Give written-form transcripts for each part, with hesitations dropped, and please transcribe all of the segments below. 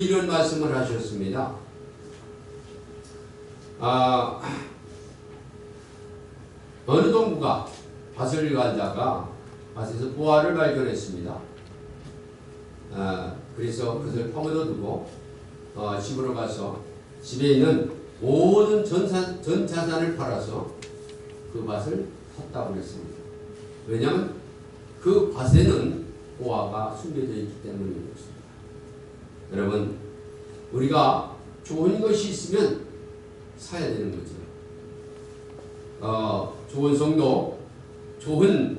이런 말씀을 하셨습니다. 어느 동무가 밭을 가다가 밭에서 보화를 발견했습니다. 그래서 그것을 퍼묻어 두고 집으로 가서 집에 있는 모든 전 자산을 팔아서 그 밭을 샀다고 했습니다. 왜냐하면 그 밭에는 보화가 숨겨져 있기 때문이었습니다. 여러분, 우리가 좋은 것이 있으면 사야 되는 거죠. 좋은 성도, 좋은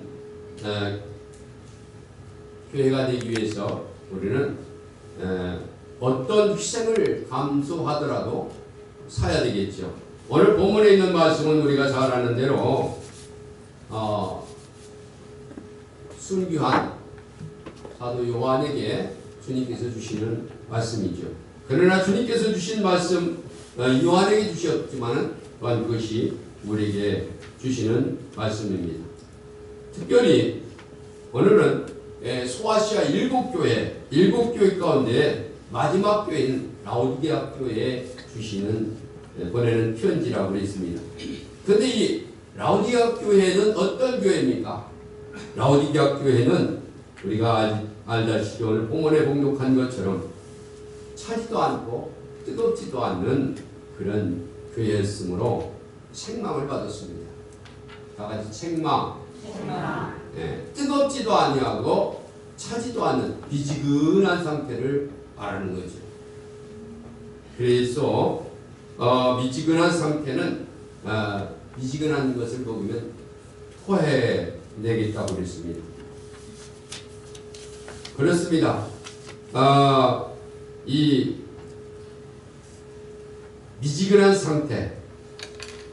교회가 되기 위해서 우리는 어떤 희생을 감수하더라도 사야 되겠죠. 오늘 본문에 있는 말씀은 우리가 잘 아는 대로 순교한 사도 요한에게 주님께서 주시는 말씀이죠. 그러나 주님께서 주신 말씀 요한에게 주셨지만 또한 그것이 우리에게 주시는 말씀입니다. 특별히 오늘은 소아시아 7교회 가운데 마지막 교회인 라오디게아 교회에 주시는 보내는 편지라고 했습니다. 그런데 이 라오디게아 교회는 어떤 교회입니까? 라오디게아 교회는 우리가 알다시피 오늘 본문에 봉독한 것처럼 차지도 않고 뜨겁지도 않는 그런 교회였으므로 책망을 받았습니다. 다 같이 책망. 뜨겁지도 아니하고 차지도 않는 미지근한 상태를 말하는 거죠. 그래서 미지근한 상태는 미지근한 것을 먹으면 토해내겠다고 그랬습니다. 그렇습니다. 이 미지근한 상태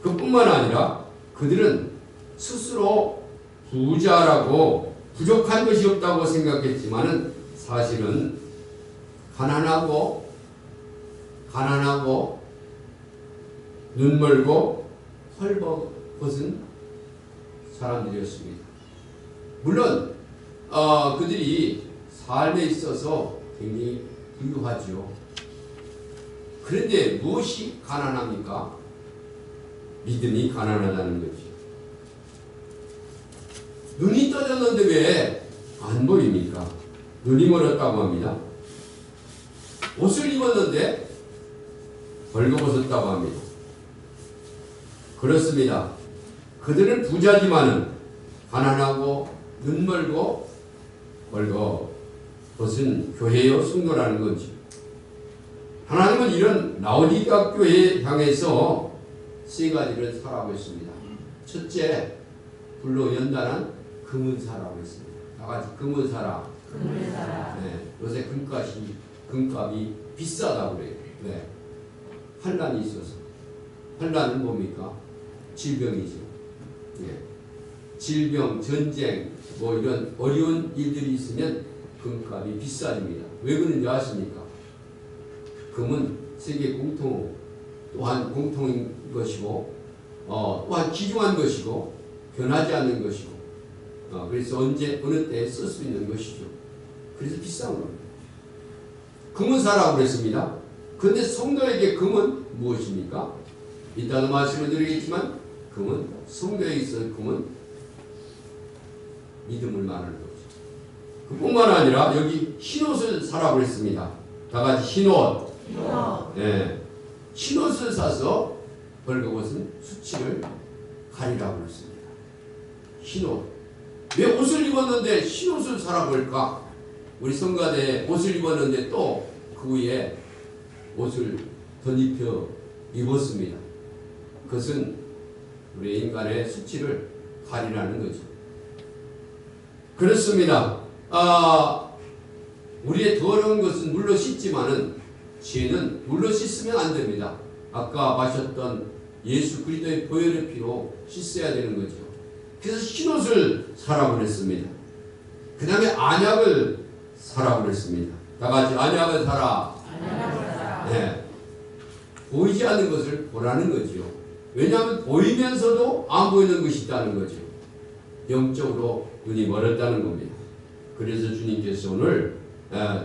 그뿐만 아니라 그들은 스스로 부자라고 부족한 것이 없다고 생각했지만은 사실은 가난하고 눈멀고 헐벗은 사람들이었습니다. 물론 그들이 삶에 있어서 굉장히 부유하죠. 그런데 무엇이 가난합니까? 믿음이 가난하다는 거죠. 눈이 떠졌는데 왜 안 보입니까? 눈이 멀었다고 합니다. 옷을 입었는데 벌거벗었다고 합니다. 그렇습니다. 그들은 부자지만은 가난하고 눈멀고 벌거벗은 교회요 성도라는 거죠. 하나님은 이런 라오디게아 교회에 향해서 세 가지를 사라고 했습니다. 첫째, 불로 연단한 금은사라고 했습니다. 다 같이 금은사라. 네, 요새 금값이 비싸다고 그래요. 네. 환란이 있어서. 환란은 뭡니까? 질병이죠. 네. 질병, 전쟁, 이런 어려운 일들이 있으면 금값이 비싸집니다. 왜 그런지 아십니까? 금은 세계 또한 공통인 것이고, 또한 귀중한 것이고, 변하지 않는 것이고, 그래서 언제, 어느 때에 쓸 수 있는 것이죠. 그래서 비싼 겁니다. 금은 사라고 그랬습니다. 그런데 성도에게 금은 무엇입니까? 이따가 말씀을 드리겠지만, 금은, 성도에 있어 금은 믿음을 말하는 거죠. 그뿐만 아니라 여기 흰옷을 사라고 그랬습니다. 다 같이 흰옷. 네. 흰옷을 사서 벌거벗은 수치를 가리라고 했습니다. 흰옷. 왜 옷을 입었는데 흰옷을 사라고 할까? 우리 성가대에 옷을 입었는데 또 그 위에 옷을 덧입혀 입었습니다. 그것은 우리 인간의 수치를 가리라는 거죠. 그렇습니다. 우리의 더러운 것은 물로 씻지만은 죄는 물로 씻으면 안 됩니다. 아까 마셨던 예수 그리스도의 보혈의 피로 씻어야 되는 거죠. 그래서 흰옷을 사라고 그랬습니다. 그 다음에 안약을 사라고 그랬습니다. 다 같이 안약을 사라. 네. 보이지 않는 것을 보라는 거죠. 왜냐하면 보이면서도 안 보이는 것이 있다는 거죠. 영적으로 눈이 멀었다는 겁니다. 그래서 주님께서 오늘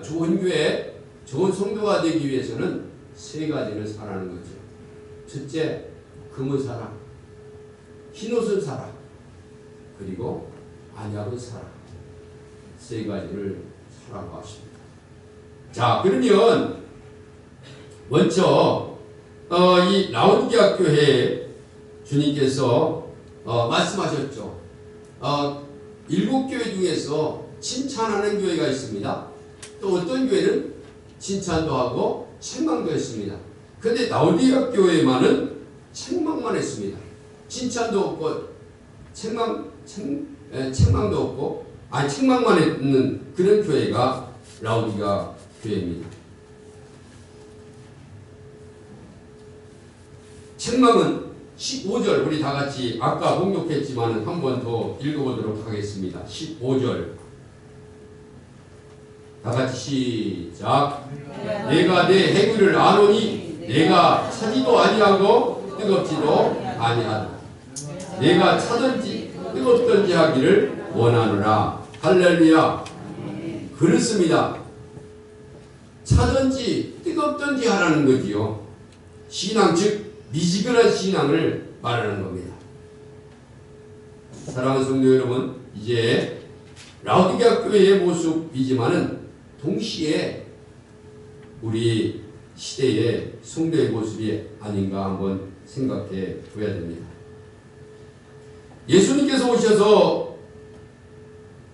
좋은 교회 좋은 성도가 되기 위해서는 세 가지를 사라는 거죠. 첫째, 금은 사라, 흰옷은 사라, 그리고 안약은 사라. 세 가지를 사라고 하십니다. 자, 그러면 먼저 이 라오디게아 교회에 주님께서 말씀하셨죠. 7교회 중에서 칭찬하는 교회가 있습니다. 또 어떤 교회는 칭찬도 하고 책망도 했습니다. 그런데 라오디게아 교회만은 책망만 했습니다. 칭찬도 없고 책망도 없고 책망만 했는 그런 교회가 라오디게아 교회입니다. 책망은 15절 우리 다 같이 아까 봉독했지만 한 번 더 읽어보도록 하겠습니다. 15절 다 같이 시작. 내가 내 행위를 아노니 내가 차지도 아니하고 뜨겁지도 아니하다. 내가 차든지 뜨겁든지 하기를 원하노라. 할렐루야. 그렇습니다. 차든지 뜨겁든지 하라는 거지요. 신앙 즉 미지근한 신앙을 말하는 겁니다. 사랑하는 성도 여러분, 이제 라오디게아 교회의 모습이지만은 동시에 우리 시대의 성도의 모습이 아닌가 한번 생각해 보아야 됩니다. 예수님께서 오셔서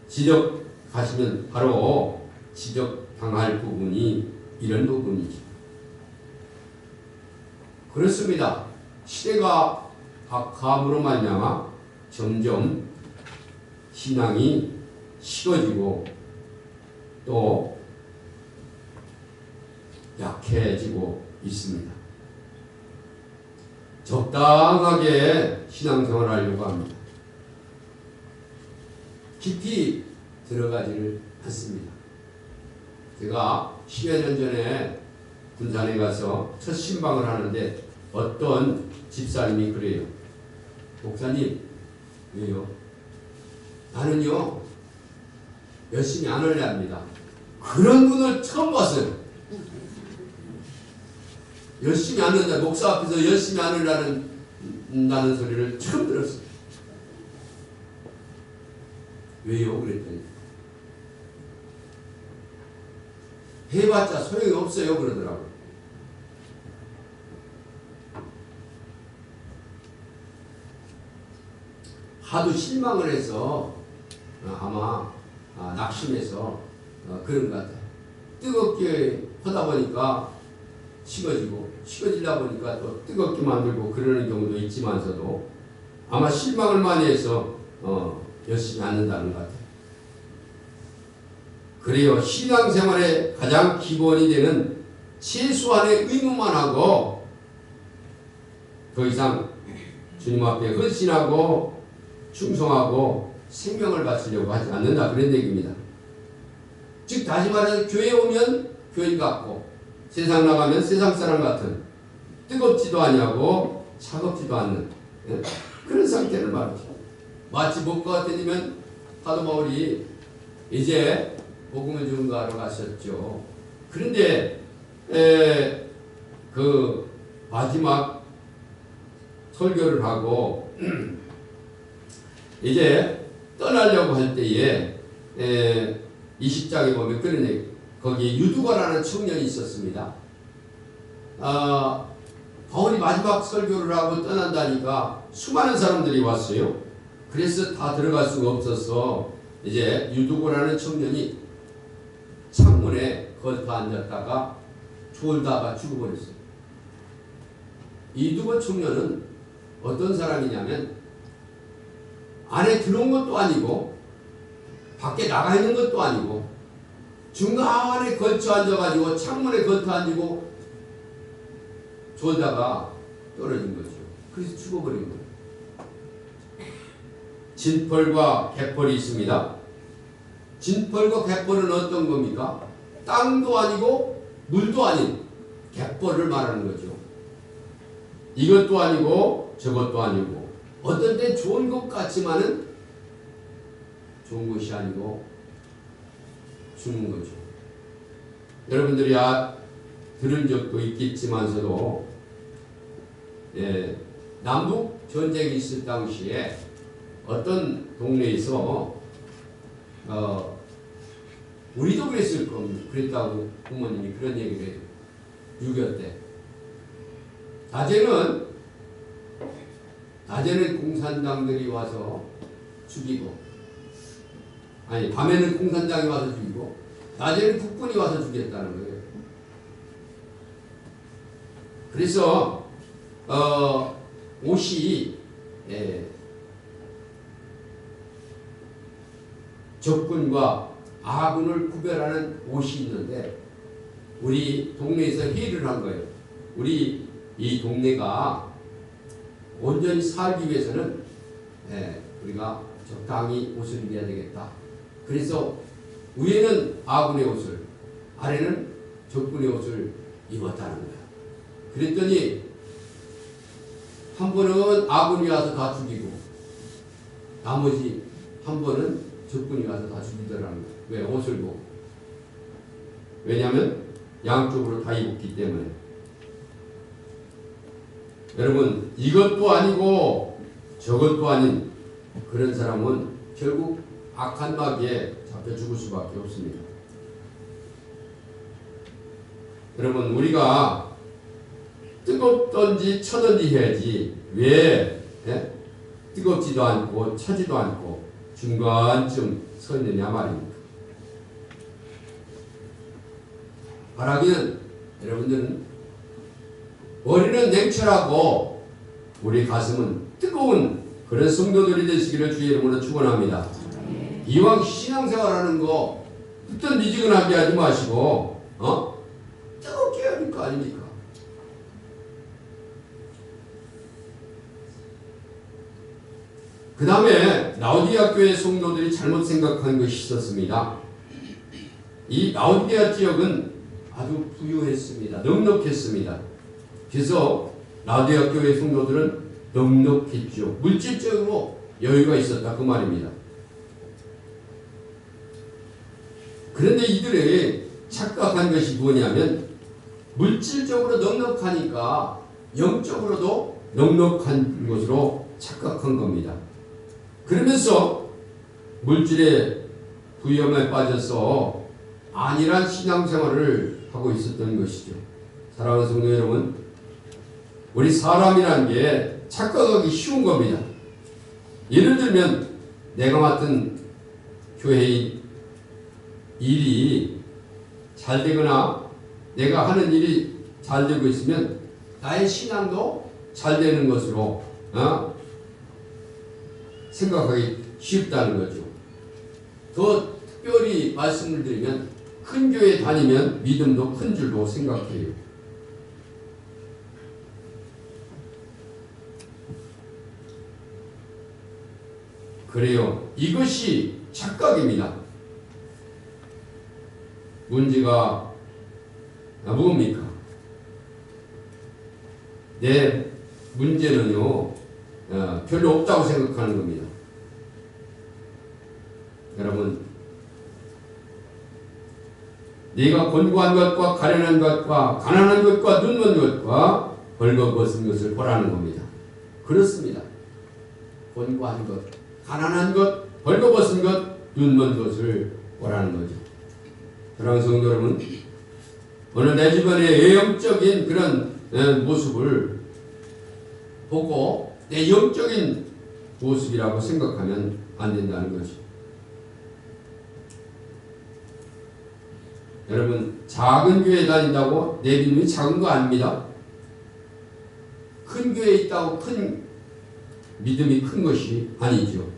지적하시면 바로 지적당할 부분이 이런 부분이죠. 그렇습니다. 시대가 악함으로 말미암아 점점 신앙이 식어지고 또 약해지고 있습니다. 적당하게 신앙생활을 하려고 합니다. 깊이 들어가지를 않습니다. 제가 10여 년 전에 군산에 가서 첫 신방을 하는데 어떤 집사님이 그래요. 목사님, 왜요? 나는요 열심히 안 할래 합니다. 그런 분을 처음 봤어요. 열심히 안 한다. 목사 앞에서 열심히 안 하려는 소리를 처음 들었어요. 왜요? 그랬더니 해봤자 소용이 없어요 그러더라고요. 하도 실망을 해서 아마 낙심해서 그런 것 같아요. 뜨겁게 하다 보니까 식어지다 보니까 또 뜨겁게 만들고 그러는 경우도 있지만서도 아마 실망을 많이 해서 열심히 안 한다는 것 같아요. 그래요. 신앙생활의 가장 기본이 되는 최소한의 의무만 하고 더 이상 주님 앞에 헌신하고 충성하고 생명을 바치려고 하지 않는다. 그런 얘기입니다. 즉 다시 말해서 교회에 오면 교인 같고 세상 나가면 세상 사람 같은 뜨겁지도 아니하고 차갑지도 않는 그런 상태를 말하죠. 마치 목과 같으면 사도 바울이 이제 복음을 전가하러 가셨죠. 그런데 그 마지막 설교를 하고 이제 떠나려고 할 때에 20장에 보면 그런 얘기, 거기 유두가라는 청년이 있었습니다. 바울이 마지막 설교를 하고 떠난다니까 수많은 사람들이 왔어요. 그래서 다 들어갈 수가 없어서 이제 유두고라는 청년이 창문에 걸터 앉았다가 졸다가 죽어버렸어요. 이 유두고 청년은 어떤 사람이냐면 안에 들어온 것도 아니고 밖에 나가 있는 것도 아니고 중간에 걸쳐 앉아가지고 창문에 걸터 앉고 졸다가 떨어진 거죠. 그래서 죽어버린 거예요. 진펄과 갯벌이 있습니다. 진펄과 갯벌은 어떤 겁니까? 땅도 아니고 물도 아닌 갯벌을 말하는 거죠. 이것도 아니고 저것도 아니고 어떤 때 좋은 것 같지만은 좋은 것이 아니고 죽는 거죠. 여러분들이 들은 적도 있겠지만서도 남북 전쟁이 있을 당시에 어떤 동네에서 우리도 그랬을 겁니다. 그랬다고 부모님이 그런 얘기를 해요. 6.25 때. 낮에는 공산당들이 와서 죽이고, 아니 밤에는 공산당이 와서 죽이고 낮에는 국군이 와서 죽였다는 거예요. 그래서 옷이 적군과 아군을 구별하는 옷이 있는데 우리 동네에서 회의를 한 거예요. 우리 이 동네가 온전히 살기 위해서는 우리가 적당히 옷을 입어야 되겠다. 그래서 위에는 아군의 옷을, 아래는 적군의 옷을 입었다는 거야. 그랬더니 한 번은 아군이 와서 다 죽이고 나머지 한 번은 적군이 와서 다 죽이더라는 거야. 왜? 옷을 보고. 왜냐하면 양쪽으로 다 입었기 때문에. 여러분, 이것도 아니고 저것도 아닌 그런 사람은 결국 악한 마귀에 잡혀 죽을 수밖에 없습니다. 여러분, 우리가 뜨겁던지 차던지 해야지 왜 뜨겁지도 않고 차지도 않고 중간쯤 서 있느냐 말입니다. 바라기는 여러분들은 머리는 냉철하고 우리 가슴은 뜨거운 그런 성도들이 되시기를 주의 이름으로 축원합니다. 이왕 신앙생활하는 거 어떤 미지근하게 하지 마시고 뜨겁게 해야 될 거 아닙니까? 그 다음에 라오디게아 교회 성도들이 잘못 생각한 것이 있었습니다. 이 라오디게아 지역은 아주 부유했습니다. 넉넉했습니다. 그래서 라오디게아 교회 성도들은 넉넉했죠. 물질적으로 여유가 있었다 그 말입니다. 그런데 이들의 착각한 것이 뭐냐면 물질적으로 넉넉하니까 영적으로도 넉넉한 것으로 착각한 겁니다. 그러면서 물질의 부염에 빠져서 안일한 신앙생활을 하고 있었던 것이죠. 사랑하는 성도 여러분, 우리 사람이라는 게 착각하기 쉬운 겁니다. 예를 들면 내가 맡은 교회의 일이 잘 되거나 내가 하는 일이 잘 되고 있으면 나의 신앙도 잘 되는 것으로 생각하기 쉽다는 거죠. 더 특별히 말씀을 드리면 큰 교회 다니면 믿음도 큰 줄로 생각해요. 그래요. 이것이 착각입니다. 문제가 뭡니까? 내 문제는요 별로 없다고 생각하는 겁니다. 여러분, 네가 곤고한 것과 가련한 것과 가난한 것과 눈먼 것과 벌거벗은 것을 보라는 겁니다. 그렇습니다. 곤고한 것, 가난한 것, 벌거벗은 것, 눈먼 것을 보라는 거죠. 사랑하는 성도 여러분, 오늘 내 주변의 외형적인 그런 모습을 보고 내 영적인 모습이라고 생각하면 안 된다는 거죠. 여러분, 작은 교회에 다닌다고 내 믿음이 작은 거 아닙니다. 큰 교회에 있다고 큰 믿음이 큰 것이 아니죠.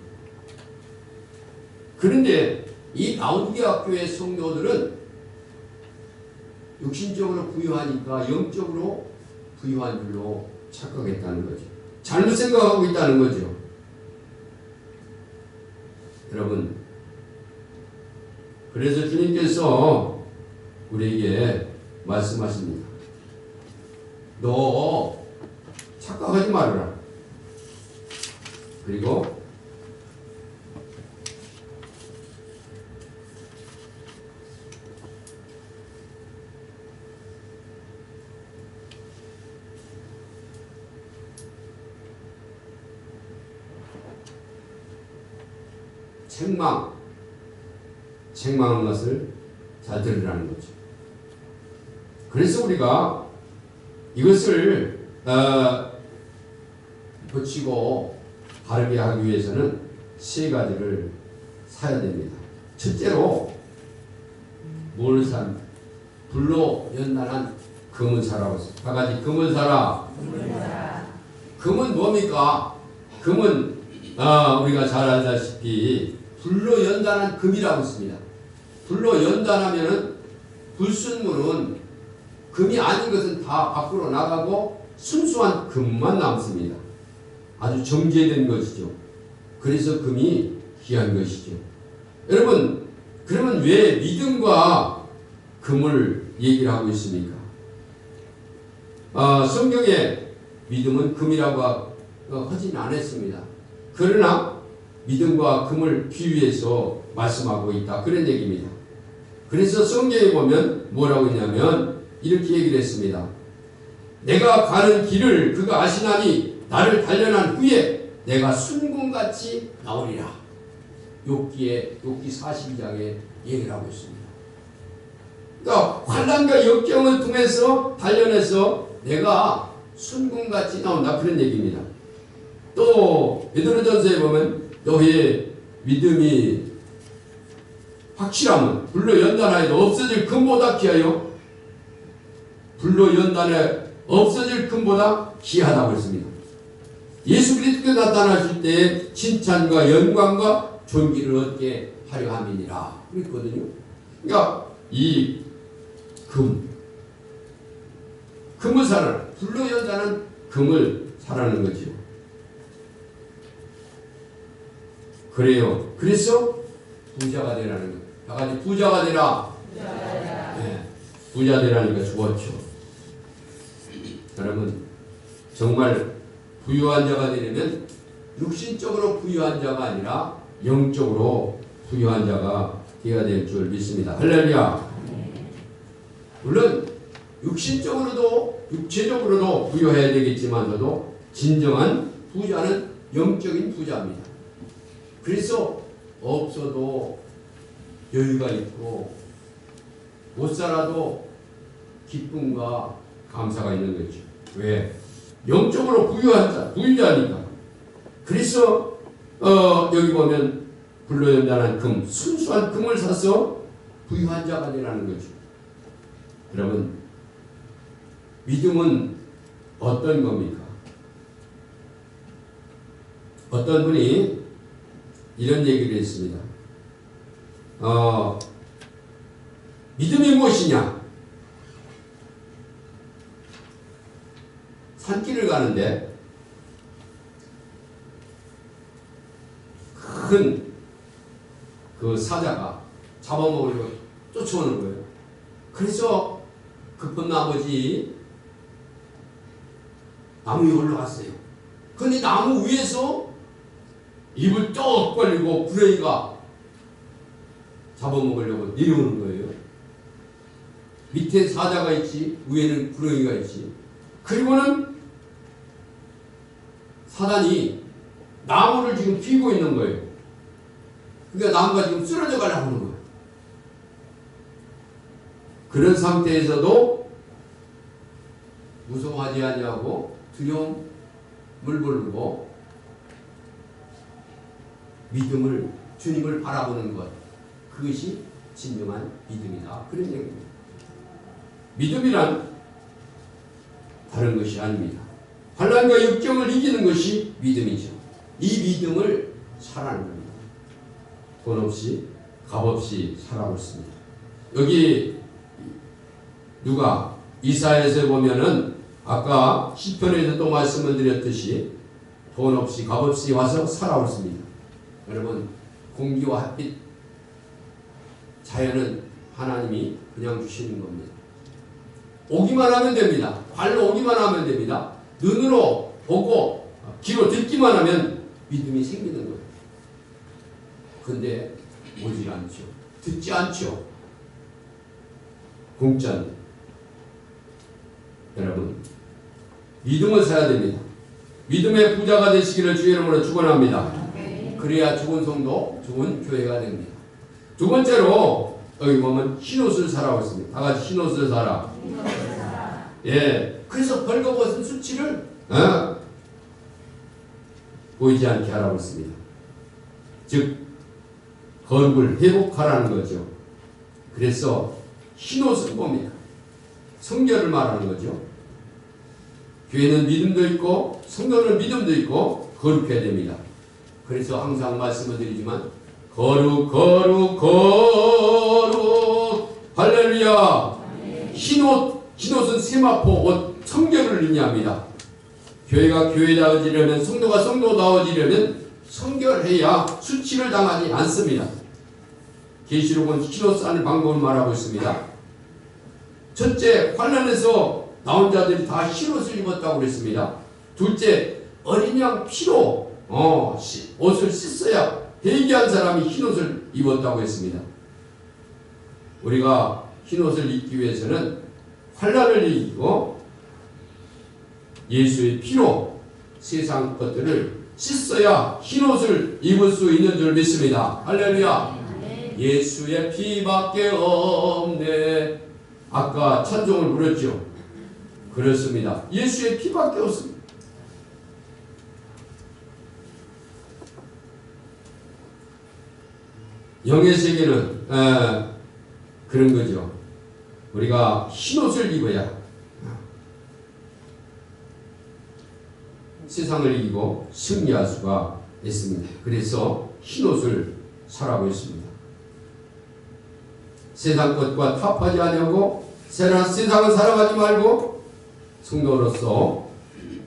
그런데 이 라오디게아 교회 성도들은 육신적으로 부유하니까 영적으로 부유한 줄로 착각했다는 거죠. 잘못 생각하고 있다는 거죠. 여러분, 그래서 주님께서 우리에게 말씀하십니다. 너 착각하지 말아라. 그리고 책망한 것을 잘 들으라는 거죠. 그래서 우리가 이것을 고치고 바르게 하기 위해서는 세 가지를 사야 됩니다. 첫째로 뭘 산? 불로 연단한 금은 사라고 했습니다. 다 같이 금은 사라. 금은 뭡니까? 금은 우리가 잘 알다시피 불로 연단한 금이라고 했습니다. 불로 연단하면은 불순물은 금이 아닌 것은 다 밖으로 나가고 순수한 금만 남습니다. 아주 정제된 것이죠. 그래서 금이 귀한 것이죠. 여러분, 그러면 왜 믿음과 금을 얘기를 하고 있습니까? 성경에 믿음은 금이라고 하지는 않았습니다. 그러나 믿음과 금을 비유해서 말씀하고 있다. 그런 얘기입니다. 그래서 성경에 보면 뭐라고 했냐면 이렇게 얘기를 했습니다. 내가 가는 길을 그가 아시나니 나를 단련한 후에 내가 순금같이 나오리라. 욥기 42장에 얘기를 하고 있습니다. 그러니까 환난과 역경을 통해서 단련해서 내가 순금같이 나온다. 그런 얘기입니다. 또 베드로전서에 보면 너희의 믿음이 확실함은 불로 연단하여도 없어질 금보다 귀하여 불로 연단에 없어질 금보다 귀하다고 했습니다. 예수 그리스도께 나타나실 때 칭찬과 영광과 존귀를 얻게 하려 함이니라 그랬거든요. 그러니까 이 금을 사라는, 불로 연단한 금을 사라는 거죠. 그래요. 그래서 부자가 되라는 거예요. 다 같이 부자가 되라. 네, 부자 되라니까 좋았죠. 여러분, 정말 부유한 자가 되려면 육신적으로 부유한 자가 아니라 영적으로 부유한 자가 되어야 될 줄 믿습니다. 할렐루야. 물론 육신적으로도 육체적으로도 부유해야 되겠지만서도 진정한 부자는 영적인 부자입니다. 그래서 없어도 여유가 있고 못 살아도 기쁨과 감사가 있는 거죠. 왜? 영적으로 부유자니까. 그래서 여기 보면 불로 연단한 금, 순수한 금을 사서 부유한 자가 되라는 거죠. 여러분, 믿음은 어떤 겁니까? 어떤 분이 이런 얘기를 했습니다. 믿음이 무엇이냐? 산길을 가는데 큰 그 사자가 잡아먹으려고 쫓아오는 거예요. 그래서 급한 나머지 나무 위에 올라갔어요. 그런데 나무 위에서 입을 떡 벌리고 구렁이가 잡아먹으려고 내려오는 거예요. 밑에 사자가 있지, 위에는 구렁이가 있지. 그리고는 사단이 나무를 지금 피고 있는 거예요. 그러니까 나무가 지금 쓰러져 가려고 하는 거예요. 그런 상태에서도 무서워하지 아니하고 두려움을 모르고 믿음을, 주님을 바라보는 것, 그것이 진정한 믿음이다. 그런 얘기입니다. 믿음이란 다른 것이 아닙니다. 환난과 역경을 이기는 것이 믿음이죠. 이 믿음을 살아는 겁니다. 돈 없이 값 없이 살아고 있습니다. 여기 누가 이사야에서 보면은 아까 시편에서도 말씀을 드렸듯이 돈 없이 값 없이 와서 살아고 있습니다. 여러분, 공기와 햇빛, 자연은 하나님이 그냥 주시는 겁니다. 오기만 하면 됩니다. 발로 오기만 하면 됩니다. 눈으로 보고 귀로 듣기만 하면 믿음이 생기는 거예요. 근데 오질 않죠. 듣지 않죠. 공짜는. 여러분, 믿음을 사야 됩니다. 믿음의 부자가 되시기를 주의 이름으로 축원합니다. 그래야 좋은 성도, 좋은 교회가 됩니다. 두 번째로 여기 보면 흰옷을 사라고 했습니다. 다 같이 흰옷을 사라. 예, 그래서 벌거벗은 수치를 보이지 않게 하라고 했습니다. 즉 거룩을 회복하라는 거죠. 그래서 흰옷은 뭡니까? 성결을 말하는 거죠. 교회는 믿음도 있고 성도는 믿음도 있고 거룩해야 됩니다. 그래서 항상 말씀을 드리지만 거룩 거룩 거룩 할렐루야. 흰옷은 세마포 옷 성결을 의미합니다. 교회가 교회다워지려면 성도가 성도다워지려면 성결해야 수치를 당하지 않습니다. 계시록은 흰옷 사는 방법을 말하고 있습니다. 첫째, 환난에서 나온 자들이 다 흰옷을 입었다고 그랬습니다. 둘째, 어린 양 피로 옷을 씻어야 회개한 사람이 흰옷을 입었다고 했습니다. 우리가 흰옷을 입기 위해서는 환난을 이기고 예수의 피로 세상 것들을 씻어야 흰옷을 입을 수 있는 줄 믿습니다. 할렐루야. 예수의 피밖에 없네. 아까 찬송을 부르죠. 그렇습니다. 예수의 피밖에 없습니다. 영의 세계는 그런 거죠. 우리가 흰옷을 입어야 세상을 이기고 승리할 수가 있습니다. 그래서 흰옷을 사라고 했습니다. 세상 것과 타협하지 않으려고 세상을 살아가지 말고 성도로서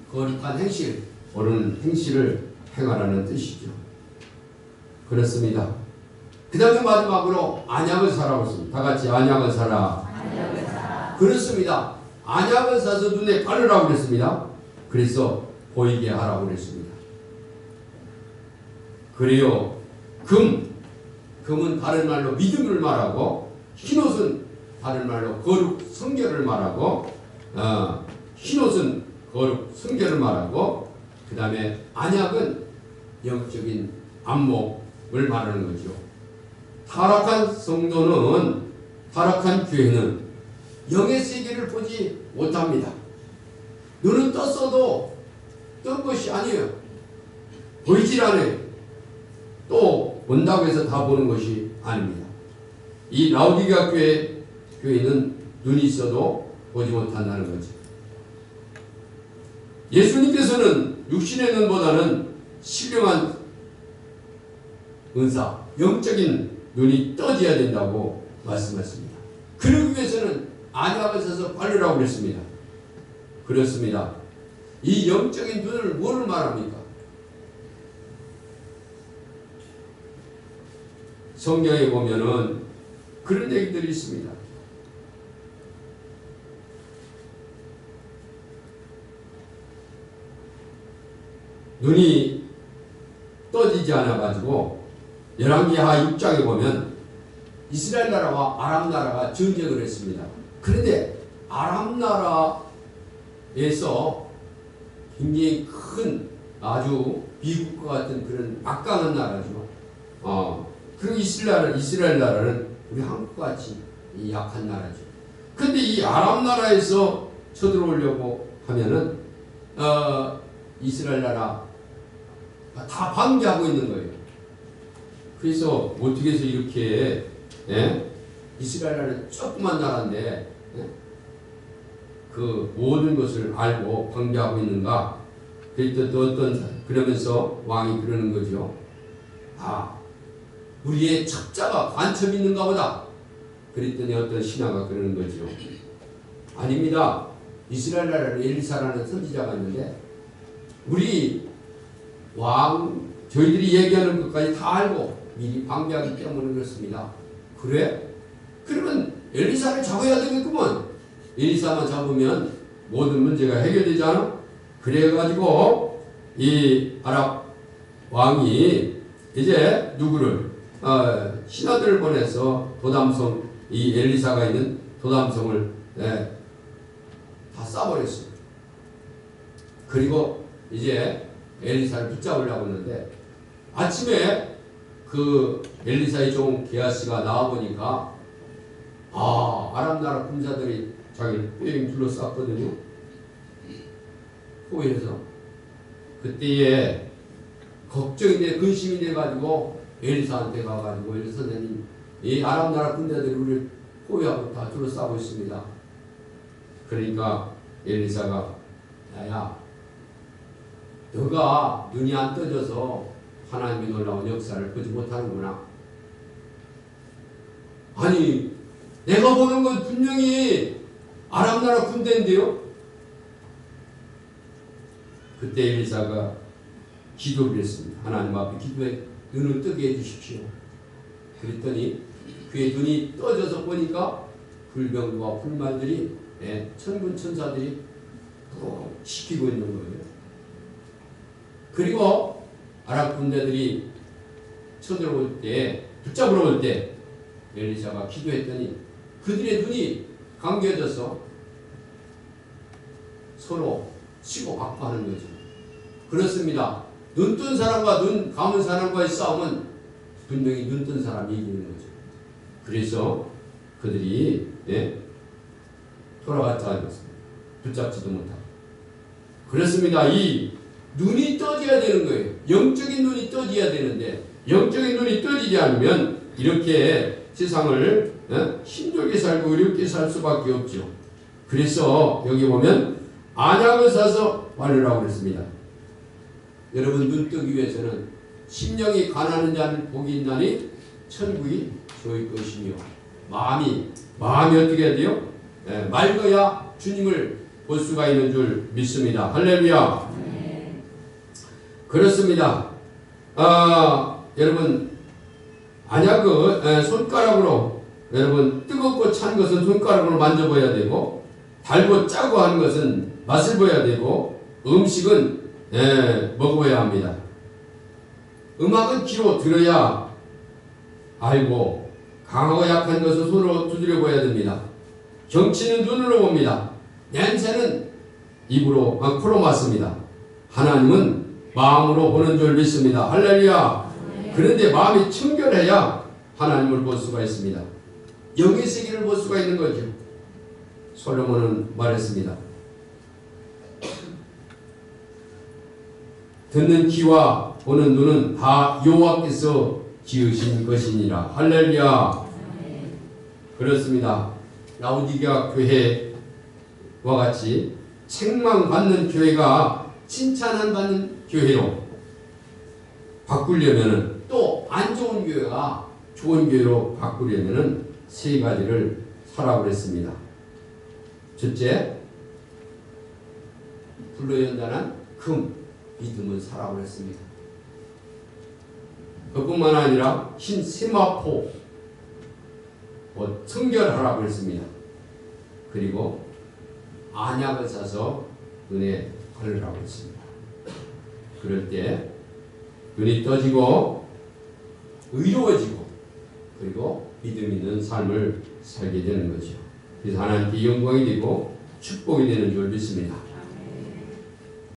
거룩한 행실, 옳은 행실을 행하라는 뜻이죠. 그렇습니다. 그 다음에 마지막으로 안약을 사라고 했습니다. 다 같이 안약을 사라. 안약을 사라. 그렇습니다. 안약을 사서 눈에 바르라고 그랬습니다. 그래서 보이게 하라고 그랬습니다. 그래요. 금은 다른 말로 믿음을 말하고 흰옷은 다른 말로 거룩 성결을 말하고 흰옷은 거룩 성결을 말하고 그 다음에 안약은 영적인 안목을 말하는 거죠. 타락한 성도는 타락한 교회는 영의 세계를 보지 못합니다. 눈은 떴어도 뜬 것이 아니에요. 보이질 않아요. 또 본다고 해서 다 보는 것이 아닙니다. 이 라오디게아 교회는 눈이 있어도 보지 못한다는 거죠. 예수님께서는 육신의 눈보다는 신령한 은사, 영적인 눈이 떠져야 된다고 말씀하셨습니다. 그러기 위해서는 안약을 써서 바르라고 그랬습니다. 그렇습니다. 이 영적인 눈을 뭐를 말합니까? 성경에 보면은 그런 얘기들이 있습니다. 눈이 떠지지 않아가지고 열왕기하 6장에 보면 이스라엘 나라와 아람 나라가 전쟁을 했습니다. 그런데 아람 나라에서 굉장히 큰 아주 미국과 같은 그런 막강한 나라죠. 그리고 이스라엘 나라는 우리 한국과 같이 약한 나라죠. 그런데 이 아람 나라에서 쳐들어오려고 하면은 이스라엘 나라 다 방기하고 있는 거예요. 그래서 어떻게 해서 이렇게 이스라엘 나라는 조그만 나라인데 그 모든 것을 알고 방기하고 있는가? 그러면서 왕이 그러는 거죠. 우리의 첩자가 간첩이 있는가 보다. 그랬더니 어떤 신하가 그러는 거죠. 아닙니다. 이스라엘 나라에 엘리사라는 선지자가 있는데 우리 왕 저희들이 얘기하는 것까지 다 알고 미리 방비하기 때문에 그렇습니다. 그래? 그러면 엘리사를 잡아야 되겠구먼. 엘리사만 잡으면 모든 문제가 해결되지 않아? 그래가지고 이 아랍 왕이 이제 누구를 신하들을 보내서 도담성 이 엘리사가 있는 도담성을 다 쏴버렸어요. 그리고 이제 엘리사를 붙잡으려고 했는데 아침에 그 엘리사의 종 게하시가 나와보니까 아람 나라 군사들이 자기를 뺑 둘러쌌거든요. 호위해서 그때에 걱정이 돼 근심이 돼가지고 엘리사한테 가가지고 엘리사 선생님 이 아람 나라 군대들이 우리를 호위하고 다 둘러싸고 있습니다. 그러니까 엘리사가 야야 너가 눈이 안 떠져서 하나님의 놀라운 역사를 보지 못하는구나. 아니 내가 보는 건 분명히 아람 나라 군대인데요. 그때 엘리사가 기도를 했습니다. 하나님 앞에 기도해 눈을 뜨게 해주십시오. 그랬더니 그의 눈이 떠져서 보니까 불병과 불말들이 천군 천사들이 시키고 있는 거예요. 그리고 아랍 군대들이 쳐들어올 때 붙잡으러 올 때 엘리사가 기도했더니 그들의 눈이 감겨져서 서로 치고 받고하는 거죠. 그렇습니다. 눈 뜬 사람과 눈 감은 사람과의 싸움은 분명히 눈 뜬 사람이 이기는 거죠. 그래서 그들이 돌아갔다 하였습니다. 붙잡지도 못하고. 그렇습니다. 이 눈이 떠져야 되는 거예요. 영적인 눈이 떠져야 되는데 영적인 눈이 떠지지 않으면 이렇게 세상을 힘들게 살고 어렵게 살 수밖에 없죠. 그래서 여기 보면 안약을 사서 바르라고 그랬습니다. 여러분 눈 뜨기 위해서는 심령이 가난한 자는 복이 있나니 천국이 저희 것이며 마음이 어떻게 해야 돼요? 맑아야 주님을 볼 수가 있는 줄 믿습니다. 할렐루야. 그렇습니다. 여러분 안약은 손가락으로 여러분 뜨겁고 찬 것은 손가락으로 만져봐야 되고 달고 짜고 하는 것은 맛을 봐야 되고 음식은 먹어봐야 합니다. 음악은 귀로 들어야 알고 강하고 약한 것은 손으로 두드려 봐야 됩니다. 경치는 눈으로 봅니다. 냄새는 입으로 코로 맡습니다. 하나님은 마음으로 보는 줄 믿습니다. 할렐루야. 그런데 마음이 청결해야 하나님을 볼 수가 있습니다. 영의 세계를 볼 수가 있는 거죠. 솔로몬은 말했습니다. 듣는 귀와 보는 눈은 다 여호와께서 지으신 것이니라. 할렐루야. 그렇습니다. 라오디게아 교회와 같이 책망받는 교회가 칭찬받는 교회로 바꾸려면은 또 안 좋은 교회가 좋은 교회로 바꾸려면은 세 가지를 하라고 그랬습니다. 첫째, 불러연단한 금, 믿음을 사라고 했습니다. 그뿐만 아니라 흰 세마포, 청결하라고 했습니다. 그리고 안약을 사서 눈에 바르라고 했습니다. 그럴 때 눈이 떠지고 의로워지고 그리고 믿음 있는 삶을 살게 되는 거죠. 그래서 하나님께 영광이 되고 축복이 되는 줄 믿습니다.